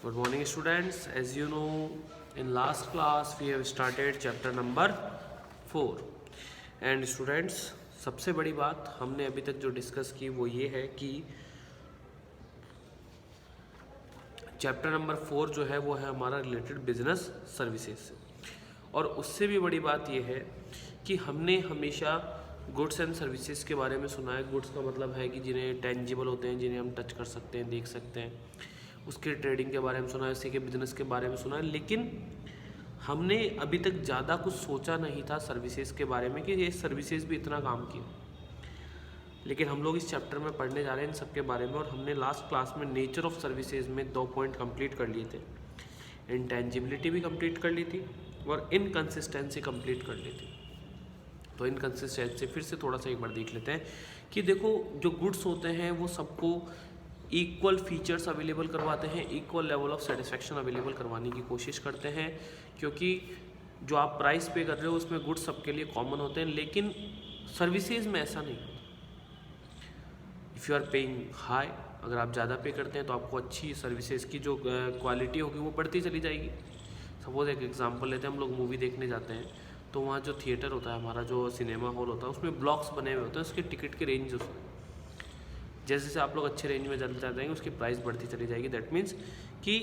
Good morning, students. As you know, in last class we have started chapter number 4. And students, सबसे बड़ी बात हमने अभी तक जो डिस्कस की वो ये है कि चैप्टर नंबर 4 जो है वो है हमारा रिलेटेड बिजनेस सर्विसेज से। और उससे भी बड़ी बात ये है कि हमने हमेशा गुड्स एंड सर्विसेज के बारे में सुना है। गुड्स का मतलब है कि जिन्हें टेंजिबल होते हैं, जिन्हें हम टच कर सकते हैं, देख सकते हैं, उसके ट्रेडिंग के बारे में सुना है, उसी के बिजनेस के बारे में सुना है। लेकिन हमने अभी तक ज़्यादा कुछ सोचा नहीं था सर्विसेज के बारे में कि ये सर्विसेज भी इतना काम किया। लेकिन हम लोग इस चैप्टर में पढ़ने जा रहे हैं इन सब के बारे में। और हमने लास्ट क्लास में नेचर ऑफ सर्विसेज में 2 पॉइंट कंप्लीट कर लिए थे। इंटेंजिबिलिटी भी कंप्लीट कर ली थी और इनकंसिस्टेंसी कंप्लीट कर ली थी। तो इनकंसिस्टेंसी फिर से थोड़ा सा एक बार देख लेते हैं कि देखो, जो गुड्स होते हैं वो सबको इक्वल फीचर्स अवेलेबल करवाते हैं, equal level of satisfaction available करवाने की कोशिश करते हैं, क्योंकि जो आप प्राइस पे कर रहे हो उसमें गुड्स सबके लिए कॉमन होते हैं। लेकिन सर्विसेज में ऐसा नहीं होता। If you are paying high, अगर आप ज़्यादा पे करते हैं तो आपको अच्छी सर्विसेज की जो क्वालिटी होगी वो बढ़ती चली जाएगी। सपोज एक एग्जांपल लेते हैं, हम लोग मूवी देखने जाते हैं तो वहाँ जो थिएटर होता है, हमारा जो सिनेमा हॉल होता है, उसमें ब्लॉक्स बने हुए होते हैं, उसके टिकट के रेंज उसमें जैसे जैसे आप लोग अच्छे रेंज में चलते जाएंगे उसकी प्राइस बढ़ती चली जाएगी। दैट मीन्स कि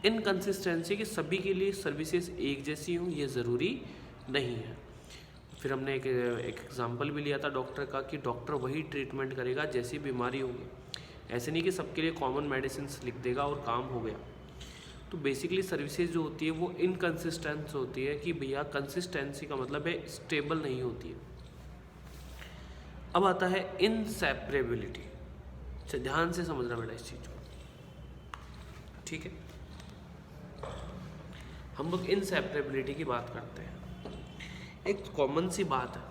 इनकंसिस्टेंसी कि सभी के लिए सर्विसेज एक जैसी हों ये ज़रूरी नहीं है। फिर हमने एक एग्जांपल भी लिया था डॉक्टर का कि डॉक्टर वही ट्रीटमेंट करेगा जैसी बीमारी होगी। ऐसे नहीं कि सबके लिए कॉमन मेडिसिन लिख देगा और काम हो गया। तो बेसिकली सर्विसेज जो होती है वो इनकंसिस्टेंस होती है कि भैया कंसिस्टेंसी का मतलब है स्टेबल नहीं होती है। अब आता है इनसेपरेबिलिटी। अच्छा, ध्यान से समझना बेटा इस चीज़ को, ठीक है। हम लोग इनसेपरेबिलिटी की बात करते हैं। एक कॉमन सी बात है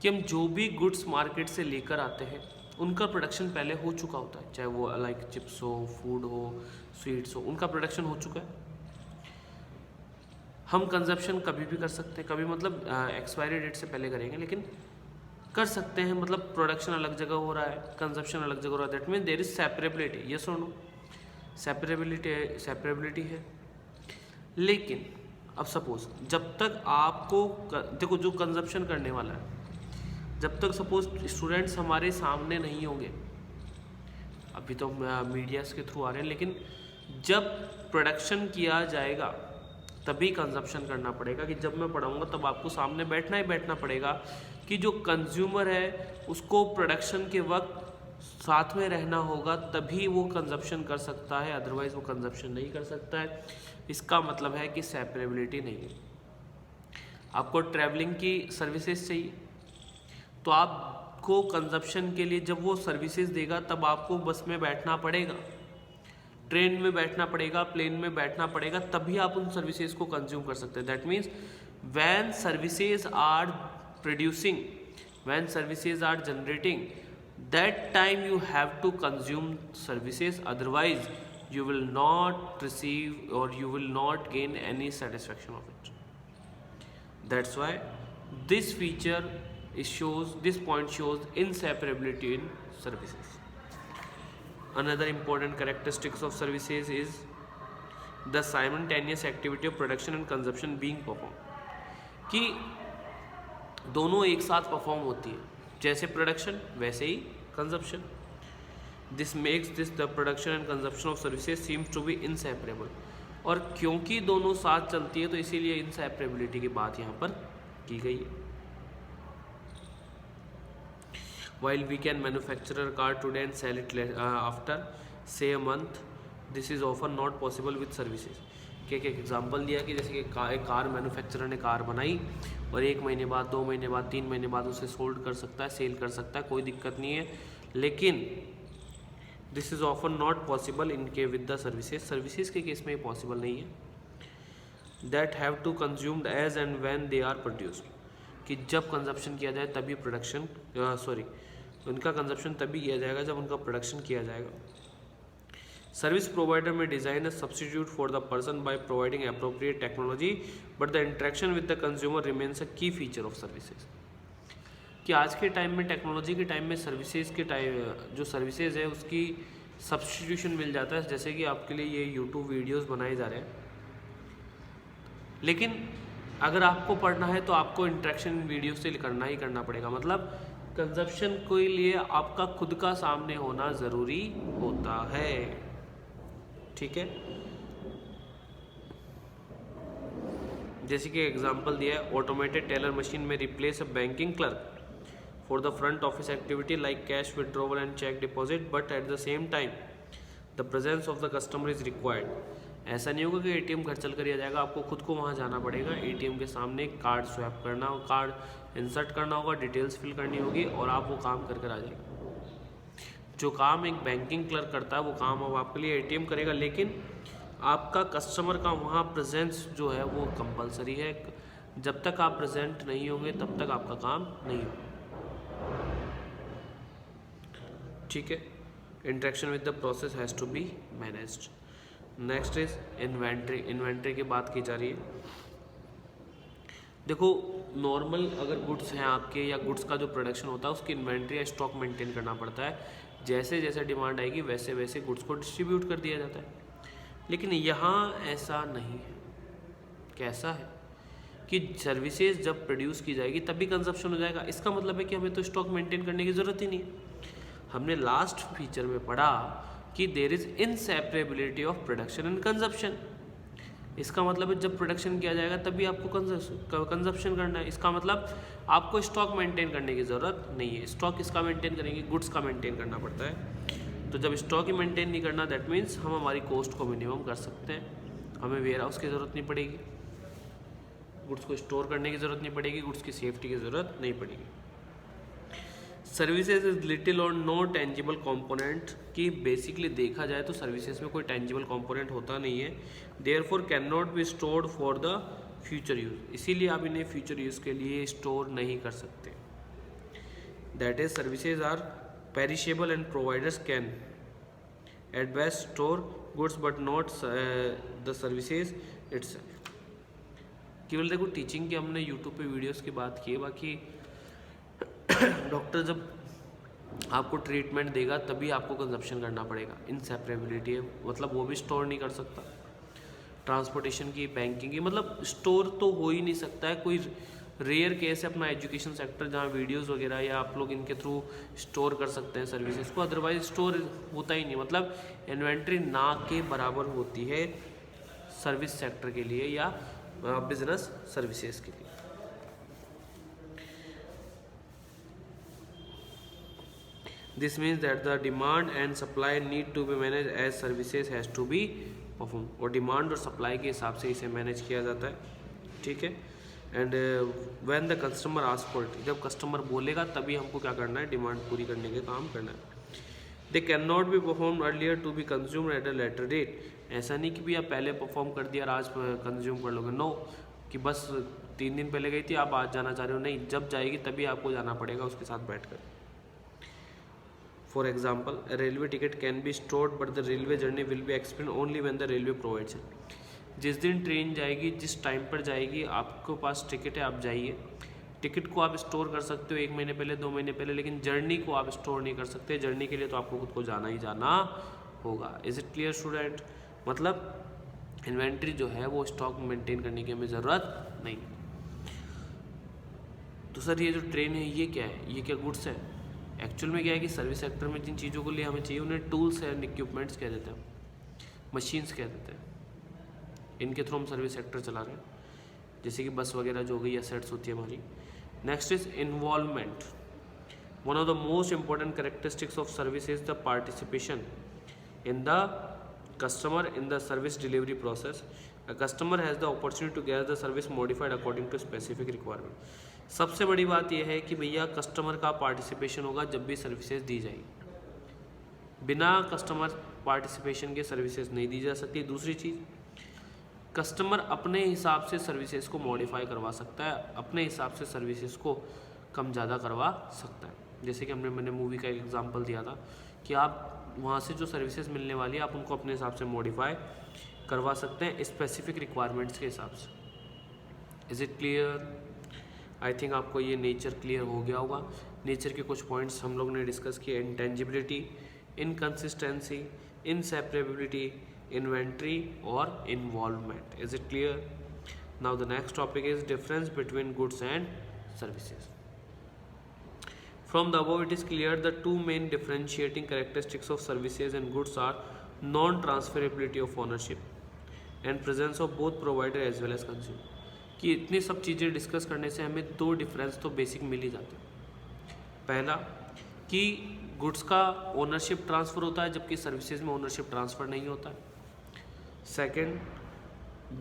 कि हम जो भी गुड्स मार्केट से लेकर आते हैं उनका प्रोडक्शन पहले हो चुका होता है, चाहे वो लाइक चिप्स हो, फूड हो, स्वीट्स हो, उनका प्रोडक्शन हो चुका है। हम कंजप्शन कभी भी कर सकते हैं, कभी मतलब एक्सपायरी डेट से पहले करेंगे लेकिन कर सकते हैं। मतलब प्रोडक्शन अलग जगह हो रहा है, कंजप्शन अलग जगह हो रहा है। That mean there is separability. Yes और नो? सेपरेबिलिटी है। लेकिन अब सपोज जब तक आपको देखो, जो कंजप्शन करने वाला है, जब तक सपोज स्टूडेंट्स हमारे सामने नहीं होंगे, अभी तो मीडियाज़ के थ्रू आ रहे हैं, लेकिन जब प्रोडक्शन किया जाएगा तभी कंजप्शन करना पड़ेगा। कि जब मैं पढ़ाऊँगा तब आपको सामने बैठना ही बैठना पड़ेगा कि जो कंज्यूमर है उसको प्रोडक्शन के वक्त साथ में रहना होगा, तभी वो कंजप्शन कर सकता है, अदरवाइज़ वो कंजप्शन नहीं कर सकता है। इसका मतलब है कि सेपरेबिलिटी नहीं है। आपको ट्रैवलिंग की सर्विसेज चाहिए तो आपको कंजप्शन के लिए जब वो सर्विसेज देगा तब आपको बस में बैठना पड़ेगा, ट्रेन में बैठना पड़ेगा, प्लेन में बैठना पड़ेगा, तभी आप उन सर्विसेज को कंज्यूम कर सकते हैं। That means when services are producing, when services are generating, that time you have to consume services, otherwise you will not receive or you will not gain any satisfaction of it. That's why this feature this point shows inseparability in services. Another important characteristics of services is the simultaneous activity of production and consumption being performed. कि दोनों एक साथ perform होती है, जैसे production वैसे ही consumption. This makes the production and consumption of services seems to be inseparable. और क्योंकि दोनों साथ चलती है तो इसीलिए इनसेपरेबिलिटी की बात यहाँ पर की गई है। While we can manufacture a car today and sell it after say a month, this is often not possible with services. एक एग्जांपल दिया कि जैसे कि एक कार मैन्युफैक्चरर ने कार बनाई और 1 महीने बाद, 2 महीने बाद, 3 महीने बाद उसे सोल्ड कर सकता है, सेल कर सकता है, कोई दिक्कत नहीं है। लेकिन this is often not possible in के विद द सर्विसेज। सर्विसेज के केस में ये पॉसिबल नहीं है। That have to consumed as and when they are produced, कि जब कंजप्शन किया जाए तभी प्रोडक्शन उनका कंजप्शन तभी किया जाएगा जब उनका प्रोडक्शन किया जाएगा। सर्विस प्रोवाइडर में design a substitute for the person by providing appropriate technology, but the interaction with the consumer remains अ की फीचर ऑफ सर्विसेज। कि आज के टाइम में, टेक्नोलॉजी के टाइम में सर्विसेज के टाइम जो सर्विसेज है उसकी सब्स्टिट्यूशन मिल जाता है, जैसे कि आपके लिए ये यूट्यूब वीडियोस बनाए जा रहे हैं, लेकिन अगर आपको पढ़ना है तो आपको इंटरेक्शन वीडियो से करना ही करना पड़ेगा। मतलब कंजप्शन के लिए आपका खुद का सामने होना ज़रूरी होता है, ठीक है। जैसे कि एग्जांपल दिया है, ऑटोमेटेड टेलर मशीन में replace a banking clerk for the front office activity like cash withdrawal and cheque deposit, but at the same time the presence of the customer is required. ऐसा नहीं होगा कि ATM घर चल कर ही आ जाएगा, आपको खुद को वहाँ जाना पड़ेगा, एटीएम के सामने कार्ड स्वैप करना, कार्ड इंसर्ट करना होगा, डिटेल्स फिल करनी होगी और आप वो काम कर कर आ जाएगा। जो काम एक बैंकिंग क्लर्क करता है वो काम अब आपके लिए एटीएम करेगा, लेकिन आपका कस्टमर का वहाँ प्रेजेंस जो है वो कंपलसरी है। जब तक आप प्रेजेंट नहीं होंगे तब तक आपका काम नहीं होगा, ठीक है। Interaction with the process has to be managed. Next is inventory. Inventory की बात की जा रही है। देखो, नॉर्मल अगर गुड्स हैं आपके या गुड्स का जो प्रोडक्शन होता है उसकी इन्वेंट्री या स्टॉक मेंटेन करना पड़ता है। जैसे जैसे डिमांड आएगी वैसे वैसे गुड्स को डिस्ट्रीब्यूट कर दिया जाता है, लेकिन यहाँ ऐसा नहीं है। कैसा है कि सर्विसेज जब प्रोड्यूस की जाएगी तभी कंजप्शन हो जाएगा। इसका मतलब है कि हमें तो स्टॉक मेंटेन करने की ज़रूरत ही नहीं है। हमने लास्ट फीचर में पढ़ा कि there is inseparability of production and consumption. इसका मतलब है जब प्रोडक्शन किया जाएगा तभी आपको कंजप्शन करना है। इसका मतलब आपको स्टॉक मेंटेन करने की ज़रूरत नहीं है। स्टॉक किसका मेंटेन करेंगे? गुड्स का मेंटेन करना पड़ता है। तो जब स्टॉक ही मेंटेन नहीं करना, दैट मीन्स हम हमारी कॉस्ट को मिनिमम कर सकते हैं। हमें वेयर हाउस की ज़रूरत नहीं पड़ेगी, गुड्स को स्टोर करने की ज़रूरत नहीं पड़ेगी, गुड्स की सेफ्टी की ज़रूरत नहीं पड़ेगी। सर्विसेज इज लिटिल और नो टेंजिबल कंपोनेंट, कि बेसिकली देखा जाए तो सर्विसेज में कोई टेंजिबल कंपोनेंट होता नहीं है। Therefore can not be stored for the future use, इसीलिए आप इन्हें फ्यूचर यूज के लिए स्टोर नहीं कर सकते। That is services are perishable and providers can at best store goods but not the services itself. केवल देखो, टीचिंग की हमने यूट्यूब पे वीडियोस की बात की है, बाकी डॉक्टर जब आपको ट्रीटमेंट देगा तभी आपको कंजप्शन करना पड़ेगा। इनसेपरेबिलिटी है, मतलब वो भी स्टोर नहीं कर सकता। ट्रांसपोर्टेशन की, बैंकिंग की, मतलब स्टोर तो हो ही नहीं सकता है। कोई रेयर केस है अपना एजुकेशन सेक्टर जहाँ वीडियोस वगैरह या आप लोग इनके थ्रू स्टोर कर सकते हैं सर्विसेज को, अदरवाइज स्टोर होता ही नहीं। मतलब इन्वेंट्री ना के बराबर होती है सर्विस सेक्टर के लिए या बिजनेस सर्विसेज के लिए। This means that the demand and supply need to be managed as services has to be performed, और डिमांड और सप्लाई के हिसाब से इसे मैनेज किया जाता है, ठीक है। And when the customer ask for it, जब कस्टमर बोलेगा तभी हमको क्या करना है, डिमांड पूरी करने के काम करना है। They can not be perform earlier to be consumed at a later date, ऐसा नहीं कि भी आप पहले परफॉर्म कर दिया और आज कंज्यूम कर लोगे। नो, कि बस 3 दिन पहले गई थी आप आज जाना चाह रहे हो, नहीं, जब जाएगी तभी आपको जाना पड़ेगा उसके साथ बैठ कर। For example, a railway ticket can be stored, but the railway journey will be explained only when the railway provides it. जिस दिन ट्रेन जाएगी, जिस टाइम पर जाएगी, आपके पास टिकट है, आप जाइए। टिकट को आप स्टोर कर सकते हो 1 महीने पहले, 2 महीने पहले, लेकिन जर्नी को आप स्टोर नहीं कर सकते। जर्नी के लिए तो आपको खुद को जाना ही जाना होगा। Is it clear student? मतलब इन्वेंट्री जो है वो स्टॉक मेंटेन करने की हमें ज़रूरत नहीं। तो सर ये जो ट्रेन है ये क्या है, ये क्या गुड्स है? एक्चुअल में क्या है कि सर्विस सेक्टर में जिन चीज़ों को लिए हमें चाहिए उन्हें टूल्स एंड इक्विपमेंट्स कह देते हैं, मशीन्स कह देते हैं। इनके थ्रू हम सर्विस सेक्टर चला रहे हैं, जैसे कि बस वगैरह जो हो गई, एसेट्स होती है हमारी। Next is involvement. One of the most important characteristics of service is the participation in the customer in the service delivery process. A customer has the opportunity to get the service modified according to specific requirement. सबसे बड़ी बात यह है कि भैया customer का participation होगा जब भी सर्विसेज दी जाएगी। बिना कस्टमर पार्टिसिपेशन के सर्विसेज नहीं दी जा सकती। दूसरी चीज़, कस्टमर अपने हिसाब से सर्विसेज को मॉडिफाई करवा सकता है, अपने हिसाब से सर्विसेज को कम ज़्यादा करवा सकता है। जैसे कि मैंने मूवी का एक एग्जांपल दिया था कि आप वहाँ से जो सर्विसेज मिलने वाली है आप उनको अपने हिसाब से मॉडिफाई करवा सकते हैं स्पेसिफिक रिक्वायरमेंट्स के हिसाब से। Is it clear? I think आपको ये नेचर क्लियर हो गया होगा। नेचर के कुछ पॉइंट्स हम लोग ने डिस्कस किए। Intangibility, inconsistency, inseparability, inventory or involvement. Is it clear? Now the next topic is difference between goods and services. From the above, it is clear the two main differentiating characteristics of services and goods are non-transferability of ownership and presence of both provider as well as consumer. कि इतनी सब चीज़ें discuss करने से हमें दो difference तो basic मिल ही जाते हैं। पहला कि गुड्स का ओनरशिप ट्रांसफ़र होता है जबकि सर्विसेज में ओनरशिप ट्रांसफ़र नहीं होता है। सेकंड,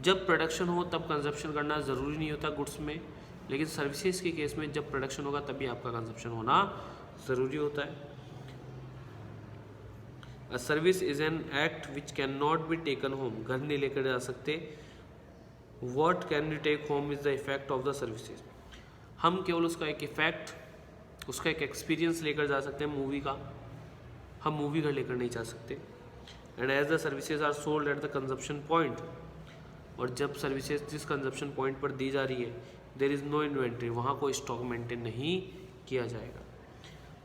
जब प्रोडक्शन हो तब कंजप्शन करना ज़रूरी नहीं होता गुड्स में, लेकिन सर्विसेज के केस में जब प्रोडक्शन होगा तभी आपका कंजप्शन होना ज़रूरी होता है। A service is an act which can not be taken home, घर नहीं लेकर जा सकते। What can you take home is the effect of the services, हम केवल उसका एक इफेक्ट, उसका एक एक्सपीरियंस लेकर जा सकते हैं मूवी का, हम मूवी घर लेकर नहीं जा सकते। And as the services are sold at the consumption point, और जब सर्विसेज जिस कंजप्शन पॉइंट पर दी जा रही है देर इज़ नो इन्वेंट्री, वहाँ कोई स्टॉक मेंटेन नहीं किया जाएगा।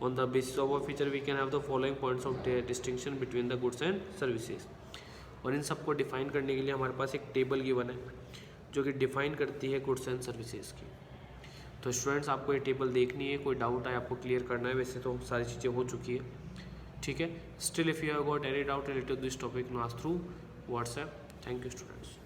On the basis of a feature we can have the following points of distinction between the goods and services. और इन सबको डिफाइन करने के लिए हमारे पास एक टेबल गिवन है जो कि डिफाइन करती है गुड्स एंड सर्विसेज की। तो स्टूडेंट्स आपको ये टेबल देखनी है, कोई डाउट है आपको क्लियर करना है, वैसे तो सारी चीज़ें हो चुकी है, ठीक है। Still if you have got any doubt related to this topic, ask through WhatsApp. Thank you students.